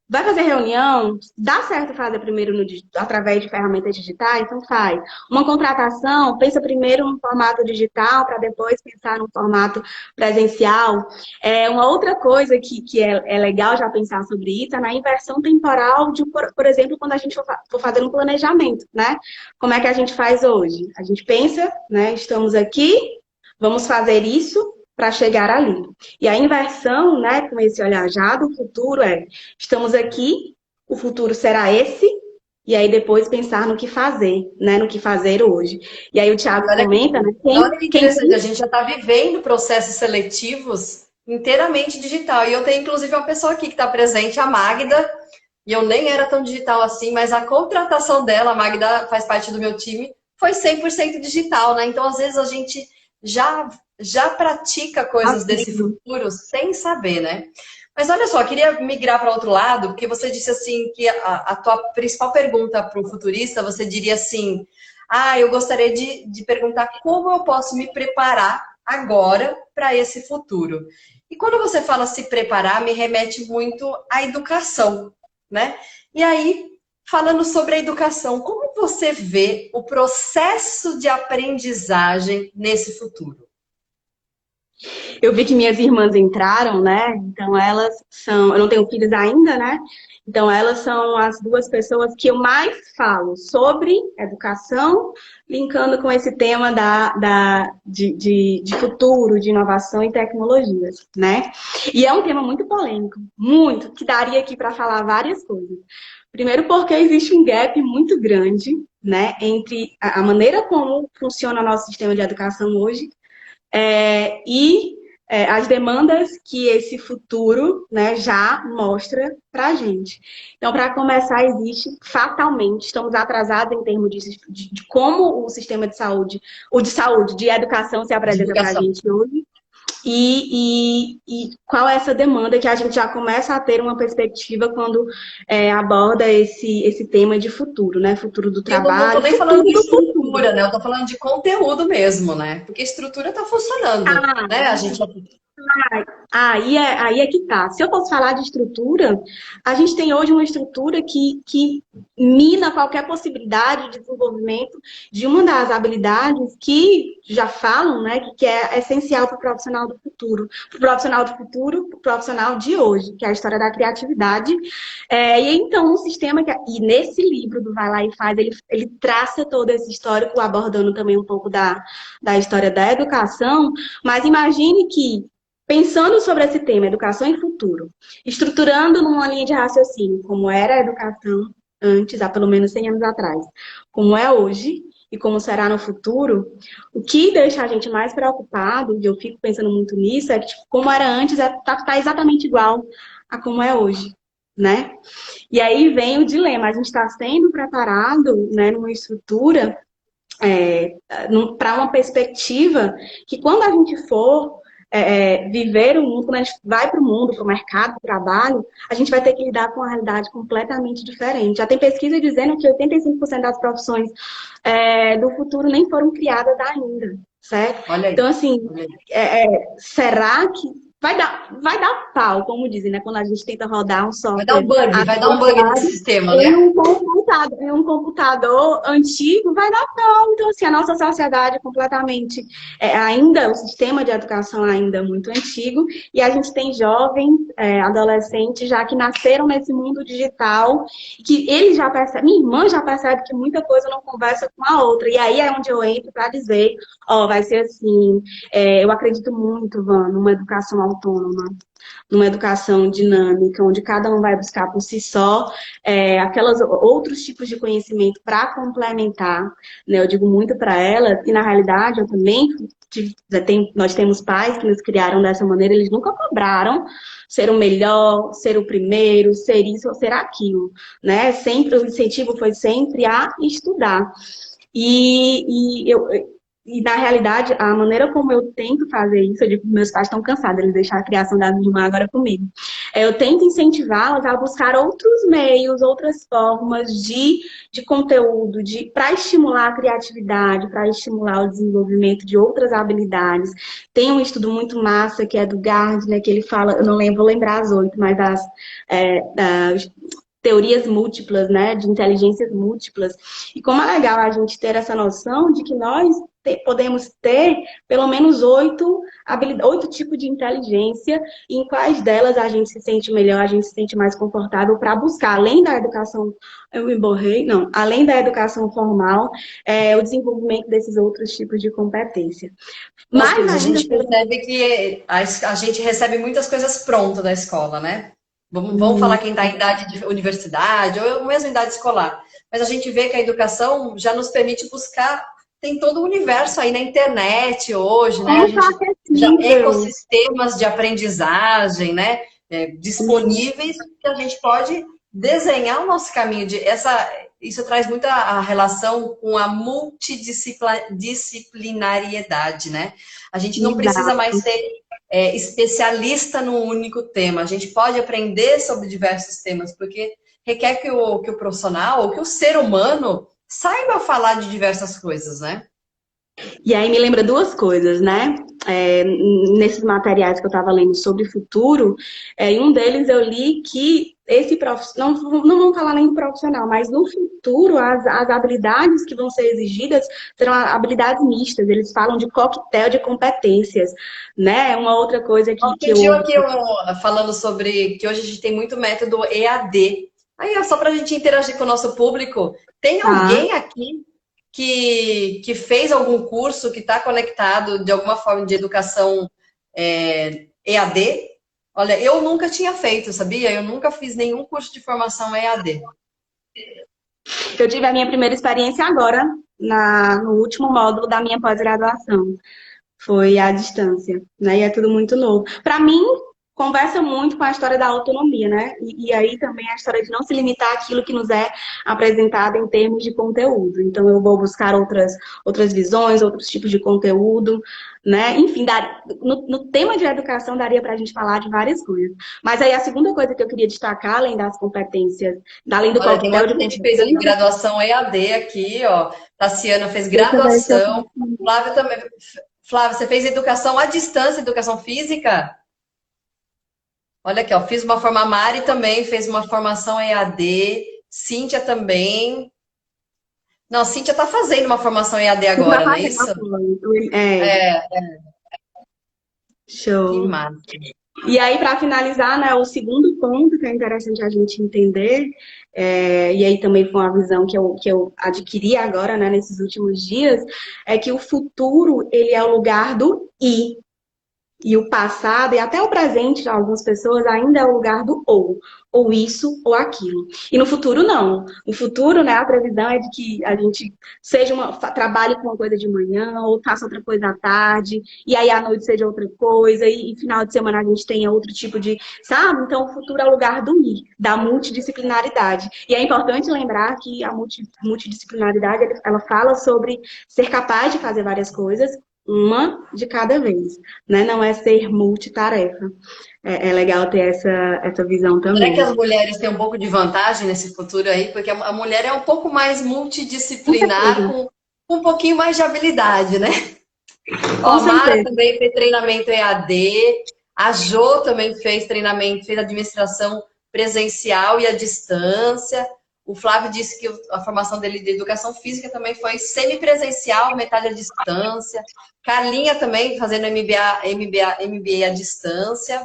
Vai fazer reunião, dá certo fazer primeiro através de ferramentas digitais, então faz. Uma contratação, pensa primeiro no formato digital para depois pensar no formato presencial. Uma outra coisa que é legal já pensar sobre isso é na inversão temporal por exemplo, quando a gente for fazer um planejamento, né? Como é que a gente faz hoje? A gente pensa, né? Estamos aqui, vamos fazer isso para chegar ali. E a inversão, né, com esse olhar já do futuro estamos aqui, o futuro será esse, e aí depois pensar no que fazer, né? No que fazer hoje. E aí o Thiago
Olha que,
comenta, né?
olha que interessante, a gente já está vivendo processos seletivos inteiramente digital. E eu tenho, inclusive, uma pessoa aqui que está presente, a Magda, e eu nem era tão digital assim, mas a contratação dela, a Magda faz parte do meu time, foi 100% digital, né? Então, às vezes, a gente já pratica coisas desse
assim,
futuro sem saber, né? Mas olha só, eu queria migrar para outro lado, porque você disse assim que a tua principal pergunta para um futurista, você diria assim, eu gostaria de perguntar como eu posso me preparar agora para esse futuro. E quando você fala se preparar, me remete muito à educação, né? E aí, falando sobre a educação, como você vê o processo de aprendizagem nesse futuro?
eu vi que minhas irmãs entraram, né? Então elas são, eu não tenho filhos ainda, né? Então elas são as duas pessoas que eu mais falo sobre educação, linkando com esse tema de futuro, de inovação e tecnologias, né? E é um tema muito polêmico, muito, que daria aqui para falar várias coisas. Primeiro porque existe um gap muito grande, né, entre a maneira como funciona o nosso sistema de educação hoje as demandas que esse futuro, né, já mostra para a gente. Então, para começar, existe fatalmente, estamos atrasados em termos de como o sistema de saúde, de educação se
De
apresenta para a
educação.
gente hoje. E qual é essa demanda que a gente já começa a ter uma perspectiva quando aborda esse tema de futuro, né? Futuro do
E eu não estou
trabalho,
nem falando
futuro
de
do futuro.
estrutura, né? Eu estou falando de conteúdo mesmo, né? Porque a estrutura está funcionando,
Ah,
né? A gente
aí é que tá. Se eu fosse falar de estrutura, a gente tem hoje uma estrutura que mina qualquer possibilidade de desenvolvimento de uma das habilidades que já falam, né, que é essencial para o profissional do futuro. Para o profissional do futuro, para o profissional de hoje, que é a história da criatividade. E então, um sistema e nesse livro do Vai Lá e Faz, ele traça todo esse histórico, abordando também um pouco da história da educação, mas imagine que pensando sobre esse tema, educação e futuro, estruturando numa linha de raciocínio, como era a educação antes, há pelo menos 100 anos atrás, como é hoje e como será no futuro, o que deixa a gente mais preocupado, e eu fico pensando muito nisso, é que tipo, como era antes, tá exatamente igual a como é hoje, né? E aí vem o dilema, a gente está sendo preparado, né, numa estrutura para uma perspectiva que quando a gente for viver o mundo, quando a gente vai para o mundo, para o mercado, para o trabalho, a gente vai ter que lidar com uma realidade completamente diferente. Já tem pesquisa dizendo que 85% das profissões do futuro nem foram criadas ainda, certo?
olha aí,
Então, assim,
olha aí.
será que vai dar pau, como dizem, né? Quando a gente tenta rodar um software
Vai dar um bug nesse sistema,
em
né?
um computador antigo, vai dar pau. Então, assim, a nossa sociedade é completamente, ainda, o sistema de educação ainda é muito antigo, e a gente tem jovens, adolescentes, já que nasceram nesse mundo digital, que eles já percebem, minha irmã já percebe que muita coisa não conversa com a outra, e aí é onde eu entro para dizer, vai ser assim, eu acredito muito, Van, numa educação autônoma, numa educação dinâmica, onde cada um vai buscar por si só aquelas outros tipos de conhecimento para complementar, né? Eu digo muito para ela, e na realidade eu também nós temos pais que nos criaram dessa maneira, eles nunca cobraram ser o melhor, ser o primeiro, ser isso ou ser aquilo, né? Sempre o incentivo foi sempre a estudar. E na realidade, a maneira como eu tento fazer isso, eu digo que meus pais estão cansados, eles deixaram a criação da minha irmã agora comigo. Eu tento incentivá-las a buscar outros meios, outras formas de conteúdo, para estimular a criatividade, para estimular o desenvolvimento de outras habilidades. Tem um estudo muito massa que é do Gardner, que ele fala, eu não lembro, vou lembrar as 8, mas das teorias múltiplas, né, de inteligências múltiplas. E como é legal a gente ter essa noção de que nós podemos ter pelo menos 8 tipos de inteligência, e em quais delas a gente se sente melhor, a gente se sente mais confortável para buscar, além da educação, eu me borrei, não, além da educação formal, o desenvolvimento desses outros tipos de competência.
Nossa,
Mais
Cris, a
ainda,
gente percebe que a gente recebe muitas coisas prontas da escola, né? Vamos falar quem está em idade de universidade ou mesmo em idade escolar. Mas a gente vê que a educação já nos permite buscar, tem todo o universo aí na internet hoje, né? A
Muito
gente já
acessível.
ecossistemas de aprendizagem, né? Disponíveis que a gente pode desenhar o nosso caminho isso traz muita a relação com a multidisciplinariedade, né? A gente não precisa mais ser especialista num único tema. A gente pode aprender sobre diversos temas, porque requer que o profissional ou que o ser humano saiba falar de diversas coisas, né?
E aí me lembra duas coisas, né? Nesses materiais que eu estava lendo sobre futuro, em um deles eu li que esse profissional, não vamos falar nem profissional, mas no futuro as habilidades que vão ser exigidas serão habilidades mistas. Eles falam de coquetel de competências, né? Uma outra coisa que
Pediu
eu...
aqui falando sobre que hoje a gente tem muito método EAD. Aí, só para a gente interagir com o nosso público, tem
Tá.
alguém aqui que fez algum curso, que está conectado de alguma forma de educação EAD? Olha, eu nunca tinha feito, sabia? Eu nunca fiz nenhum curso de formação EAD.
Eu tive a minha primeira experiência agora, no último módulo da minha pós-graduação. Foi à distância, né? E é tudo muito novo. Para mim, conversa muito com a história da autonomia, né? E aí também a história de não se limitar àquilo que nos é apresentado em termos de conteúdo. Então, eu vou buscar outras visões, outros tipos de conteúdo, né? Enfim, no tema de educação daria para a gente falar de várias coisas. Mas aí a segunda coisa que eu queria destacar, além das competências, além do
Olha, tem um
coquetel
monte
de
de gente que fez
competências,
graduação EAD aqui, ó. Tassiana fez
deixa eu ver se eu
graduação. Flávia também. Flávia, você fez educação à distância, educação física? Olha aqui, ó, fiz uma formação, a Mari também fez uma formação EAD, Cíntia também. Não, a Cíntia está fazendo uma formação EAD
vai
agora, não é
fazer
isso?
uma coisa.
Que
Show.
massa.
E aí, para finalizar, né, o segundo ponto que é interessante a gente entender, e aí também foi uma visão que eu adquiri agora, né, nesses últimos dias, é que o futuro, ele é o lugar do "e". E o passado, e até o presente de algumas pessoas, ainda é o lugar do ou isso ou aquilo. E no futuro, não. No futuro, né, a previsão é de que a gente trabalhe com uma coisa de manhã, ou faça outra coisa à tarde, e aí à noite seja outra coisa, e final de semana a gente tenha outro tipo de, sabe? Então, o futuro é o lugar do "e", da multidisciplinaridade. E é importante lembrar que a multidisciplinaridade, ela fala sobre ser capaz de fazer várias coisas, uma de cada vez, né? Não é ser multitarefa. É legal ter essa visão
Será que
também.
as mulheres têm um pouco de vantagem nesse futuro aí? Porque a mulher é um pouco mais
Com
multidisciplinar,
certeza,
com um pouquinho mais de habilidade, né? Ó,
com
a Mara
certeza.
também fez treinamento EAD, a Jo também fez treinamento, fez administração presencial e à distância. O Flávio disse que a formação dele de educação física também foi semipresencial, metade à distância. Carlinha também fazendo MBA à distância.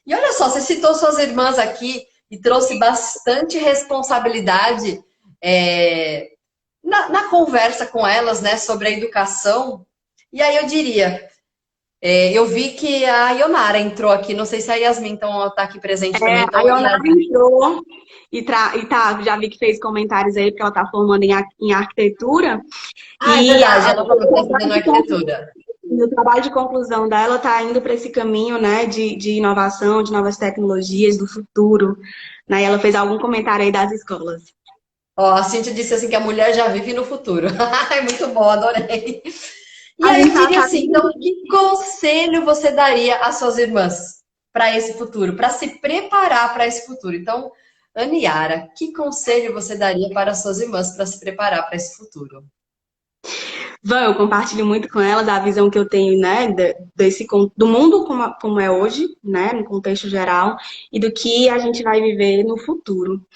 E olha só, você citou suas irmãs aqui e trouxe bastante responsabilidade na conversa com elas, né, sobre a educação. E aí eu diria, eu vi que a Ionara entrou aqui, não sei se a Yasmin então está aqui presente também,
A
então
Ionara
Yasmin.
entrou já vi que fez comentários aí, porque ela está formando em arquitetura.
Ah, é
E
verdade, ela falou que está estudando arquitetura.
o trabalho de conclusão dela está indo para esse caminho, né, de inovação, de novas tecnologias, do futuro. Né? E ela fez algum comentário aí das escolas.
Ó, a Cintia disse assim que a mulher já vive no futuro. É muito bom, adorei. E
A
aí
gente
eu diria
está
assim, então, que conselho você daria às suas irmãs para esse futuro, para se preparar para esse futuro? Então, Aniara, que conselho você daria para as suas irmãs para se preparar para esse futuro?
Eu compartilho muito com ela da visão que eu tenho, né, do mundo como é hoje, né, no contexto geral, e do que a gente vai viver no futuro.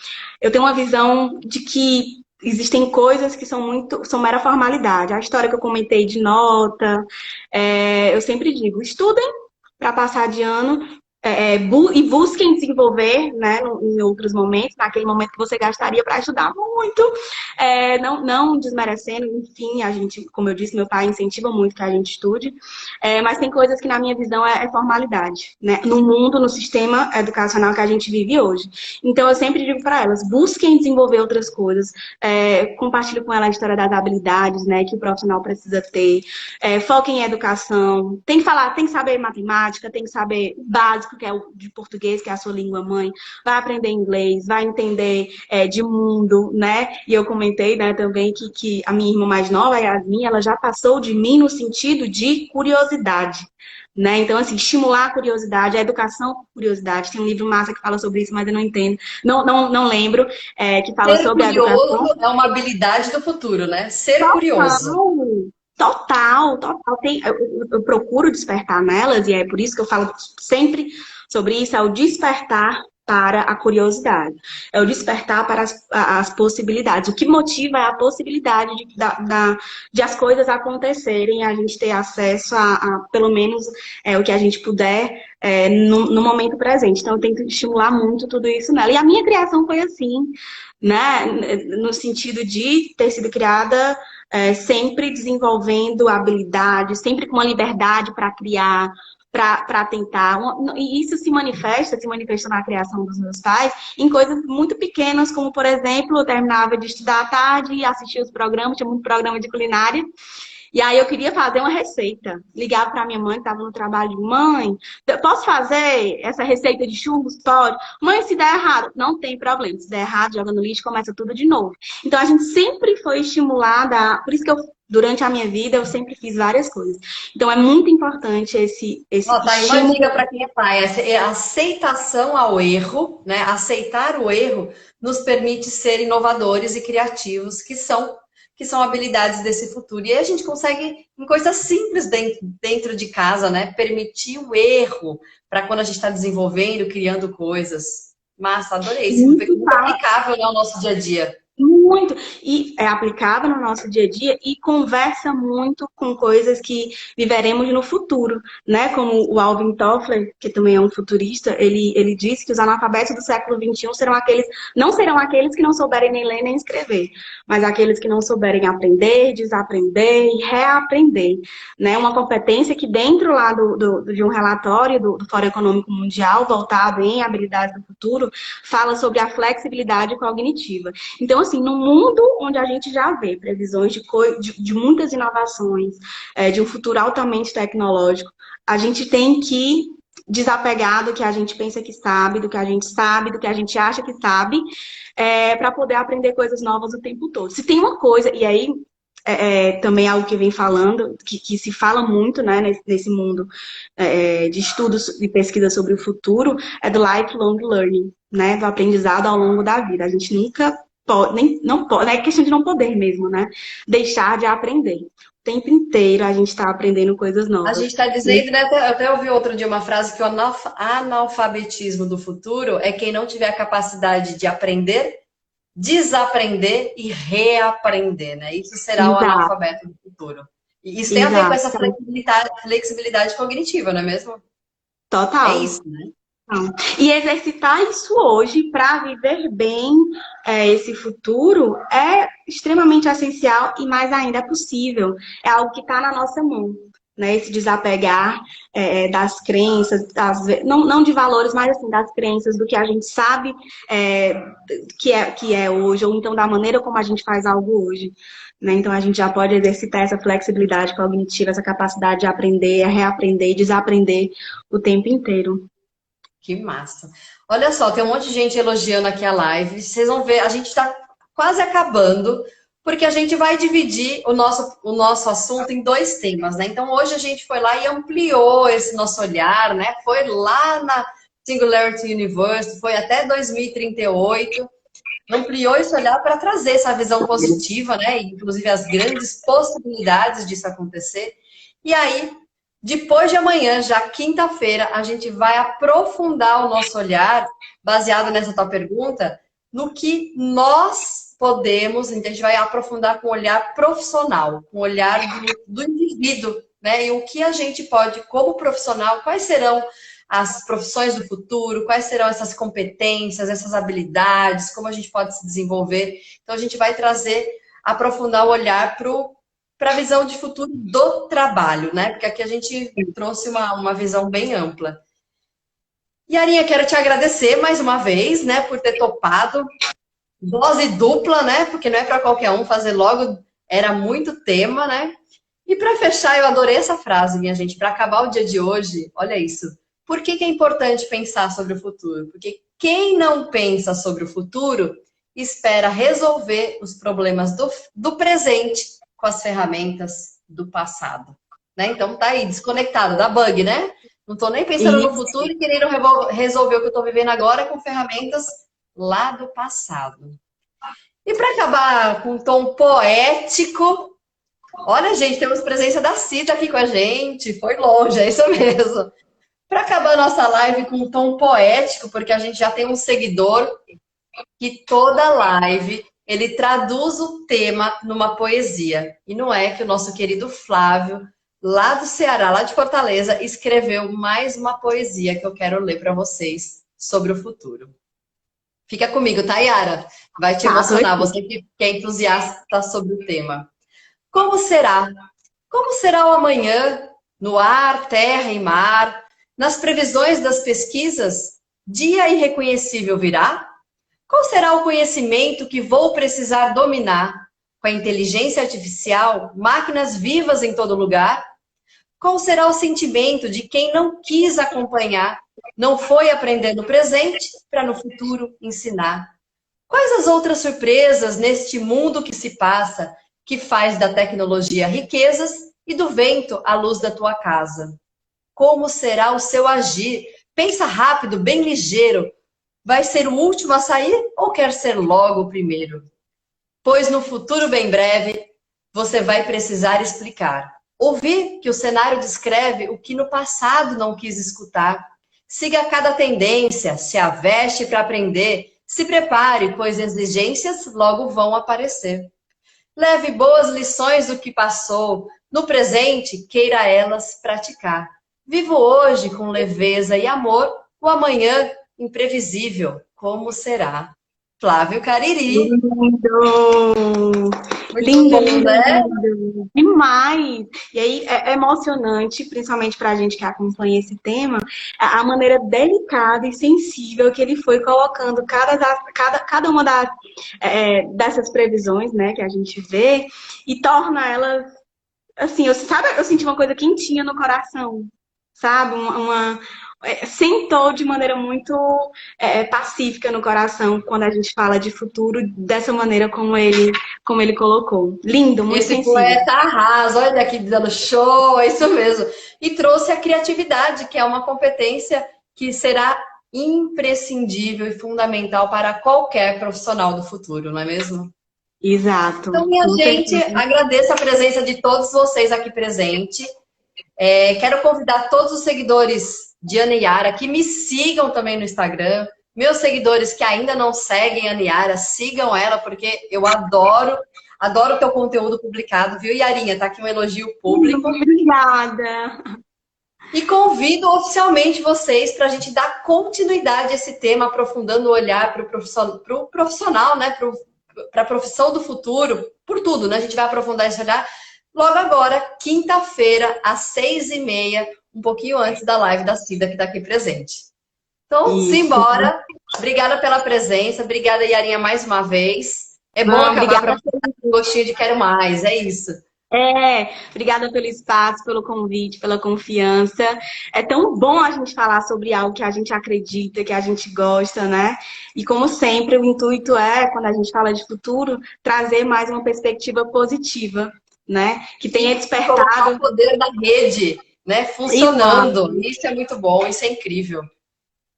Eu tenho uma visão de que existem coisas que são mera formalidade. A história que eu comentei de nota, eu sempre digo, estudem para passar de ano, e busquem desenvolver, né, em outros momentos, naquele momento que você gastaria para ajudar muito, não desmerecendo, enfim, a gente, como eu disse, meu pai incentiva muito que a gente estude, mas tem coisas que na minha visão é formalidade, né, no mundo, no sistema educacional que a gente vive hoje. Então eu sempre digo para elas, busquem desenvolver outras coisas, compartilho com elas a história das habilidades, né, que o profissional precisa ter, foquem em educação, tem que falar, tem que saber matemática, tem que saber o básico, que é o de português, que é a sua língua mãe, vai aprender inglês, vai entender de mundo, né? E eu comentei, né, também que a minha irmã mais nova, a Yasmin, ela já passou de mim no sentido de curiosidade. Né? Então, assim, estimular a curiosidade, a educação com curiosidade. Tem um livro massa que fala sobre isso, mas eu não entendo, não lembro, que fala
Ser
sobre a educação.
curioso é uma habilidade do futuro, né? Ser curioso.
Total. Eu procuro despertar nelas, e é por isso que eu falo sempre sobre isso, é o despertar para a curiosidade. É o despertar para as possibilidades. O que motiva é a possibilidade de as coisas acontecerem, a gente ter acesso pelo menos, o que a gente puder no momento presente. Então, eu tento estimular muito tudo isso nela. E a minha criação foi assim, né? No sentido de ter sido criada sempre desenvolvendo habilidades, sempre com uma liberdade para criar, para tentar. E isso se manifesta na criação dos meus pais em coisas muito pequenas, como, por exemplo, eu terminava de estudar à tarde e assistia os programas, tinha muito programa de culinária. E aí eu queria fazer uma receita. Ligava para minha mãe, que estava no trabalho, mãe, posso fazer essa receita de churros? Pode. Mãe, se der errado, não tem problema. Se der errado, joga no lixo, começa tudo de novo. Então a gente sempre foi estimulada, por isso que durante a minha vida, eu sempre fiz várias coisas. Então é muito importante esse
Ó, tá aí uma
estímulo.
dica para quem é pai, a aceitação ao erro, né? Aceitar o erro nos permite ser inovadores e criativos, que são habilidades desse futuro. E aí a gente consegue, em coisas simples dentro de casa, né? Permitir o erro para quando a gente está desenvolvendo, criando coisas. Massa, adorei. Isso
Muito
muito aplicável, né, ao nosso dia a dia.
Muito. E é aplicável no nosso dia a dia e conversa muito com coisas que viveremos no futuro, né? Como o Alvin Toffler, que também é um futurista, ele disse que os analfabetos do século XXI não serão aqueles que não souberem nem ler nem escrever, mas aqueles que não souberem aprender, desaprender e reaprender, né? Uma competência que dentro lá de um relatório do Fórum Econômico Mundial, voltado em habilidades do futuro, fala sobre a flexibilidade cognitiva. Então, assim, no mundo onde a gente já vê previsões de muitas inovações, de um futuro altamente tecnológico, a gente tem que desapegar do que a gente pensa que sabe, do que a gente sabe, do que a gente acha que sabe, para poder aprender coisas novas o tempo todo. Se tem uma coisa, e aí também algo que vem falando, que se fala muito, né, nesse mundo de estudos e pesquisa sobre o futuro, é do lifelong learning, né, do aprendizado ao longo da vida. A gente nunca pode, não pode, é questão de não poder mesmo, né, deixar de aprender. O tempo inteiro a gente está aprendendo coisas
A
novas.
gente está dizendo, né? Eu até ouvi outro dia uma frase que o analfabetismo do futuro é quem não tiver a capacidade de aprender, desaprender e reaprender, né? Isso será o
Exato,
analfabeto do futuro. E isso tem a ver com essa
exato.
flexibilidade cognitiva, não é mesmo? É
Total.
isso, né?
Não. E exercitar isso hoje para viver bem esse futuro é extremamente essencial e mais ainda é possível. É algo que está na nossa mão. Né? Esse desapegar das crenças, não de valores, mas assim, das crenças, do que a gente sabe é, que é hoje, ou então da maneira como a gente faz algo hoje. Né? Então a gente já pode exercitar essa flexibilidade cognitiva, essa capacidade de aprender, reaprender e desaprender o tempo inteiro.
Que massa. Olha só, tem um monte de gente elogiando aqui a live. Vocês vão ver, a gente está quase acabando, porque a gente vai dividir o nosso assunto em dois temas, né? Então, hoje a gente foi lá e ampliou esse nosso olhar, né? Foi lá na Singularity Universe, foi até 2038, ampliou esse olhar para trazer essa visão positiva, né? Inclusive as grandes possibilidades disso acontecer. E aí, depois de amanhã, já quinta-feira, a gente vai aprofundar o nosso olhar, baseado nessa tua pergunta, no que nós podemos, então a gente vai aprofundar com o olhar profissional, com o olhar do indivíduo, né? E o que a gente pode, como profissional, quais serão as profissões do futuro, quais serão essas competências, essas habilidades, como a gente pode se desenvolver. Então, a gente vai aprofundar o olhar para a visão de futuro do trabalho, né? Porque aqui a gente trouxe uma visão bem ampla. E Arinha, quero te agradecer mais uma vez, né, por ter topado. Dose dupla, né? Porque não é para qualquer um fazer logo, era muito tema, né? E para fechar, eu adorei essa frase, minha gente, para acabar o dia de hoje, olha isso. Por que é importante pensar sobre o futuro? Porque quem não pensa sobre o futuro espera resolver os problemas do presente com as ferramentas do passado. Né? Então tá aí, desconectado da bug, né? Não tô nem pensando no futuro e querendo resolver o que eu tô vivendo agora com ferramentas lá do passado. E para acabar com um tom poético, olha, gente, temos presença da Cida aqui com a gente. Foi longe, é isso mesmo. Para acabar a nossa live com um tom poético, porque a gente já tem um seguidor que toda live ele traduz o tema numa poesia. E não é que o nosso querido Flávio, lá do Ceará, lá de Fortaleza, escreveu mais uma poesia que eu quero ler para vocês sobre o futuro. Fica comigo, tá, Yara? Vai te emocionar, você que é entusiasta sobre o tema. Como será? Como será o amanhã, no ar, terra e mar? Nas previsões das pesquisas, dia irreconhecível virá? Qual será o conhecimento que vou precisar dominar? Com a inteligência artificial, máquinas vivas em todo lugar? Qual será o sentimento de quem não quis acompanhar, não foi aprender no presente para no futuro ensinar? Quais as outras surpresas neste mundo que se passa, que faz da tecnologia riquezas e do vento a luz da tua casa? Como será o seu agir? Pensa rápido, bem ligeiro. Vai ser o último a sair ou quer ser logo o primeiro? Pois no futuro bem breve, você vai precisar explicar. Ouvir que o cenário descreve o que no passado não quis escutar. Siga cada tendência, se aveste para aprender. Se prepare, pois exigências logo vão aparecer. Leve boas lições do que passou. No presente, queira elas praticar. Viva hoje com leveza e amor. O amanhã, imprevisível, como será? Flávio Cariri.
Lindo! Lindo, lindo, lindo. Demais! E aí é emocionante, principalmente para a gente que acompanha esse tema, a maneira delicada e sensível que ele foi colocando cada uma dessas previsões, né, que a gente vê e torna elas, assim, eu senti uma coisa quentinha no coração, sabe? Sentou de maneira muito pacífica no coração quando a gente fala de futuro dessa maneira como ele colocou. Lindo, muito
Esse
sensível.
poeta arrasa, olha aqui dando show, é isso mesmo. E trouxe a criatividade, que é uma competência que será imprescindível e fundamental para qualquer profissional do futuro, não é mesmo?
Exato.
Então, minha gente, agradeço a presença de todos vocês aqui presentes. Quero convidar todos os seguidores de Ana Yara que me sigam também no Instagram. Meus seguidores que ainda não seguem a Ana Yara, sigam ela, porque eu adoro o teu conteúdo publicado, viu, Yarinha? Tá aqui um elogio público.
Obrigada.
E convido oficialmente vocês para a gente dar continuidade a esse tema, aprofundando o olhar para o profissional, né? Para a profissão do futuro, por tudo, né? A gente vai aprofundar esse olhar logo agora, quinta-feira, às 6h30, um pouquinho antes da live da Cida, que está aqui presente. Então, simbora. Obrigada pela presença. Obrigada, Yarinha, mais uma vez. É bom acabar para um gostinho de quero mais, é isso.
Obrigada pelo espaço, pelo convite, pela confiança. É tão bom a gente falar sobre algo que a gente acredita, que a gente gosta, né? E como sempre, o intuito é, quando a gente fala de futuro, trazer mais uma perspectiva positiva, né? Que tenha despertado
o poder da rede, né? Funcionando. Isso é muito bom, isso é incrível.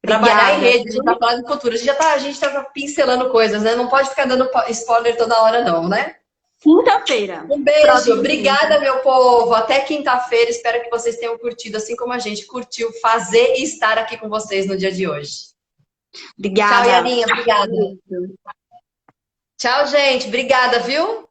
Obrigada. Trabalhar em rede, a gente tá falando do futuro. A gente tá pincelando coisas, né? Não pode ficar dando spoiler toda hora, não, né?
Quinta-feira.
Um beijo. Obrigada, meu povo. Até quinta-feira. Espero que vocês tenham curtido, assim como a gente curtiu fazer e estar aqui com vocês no dia de hoje.
Obrigada.
Tchau, Yarinha. Obrigada. Tchau, gente. Obrigada, viu?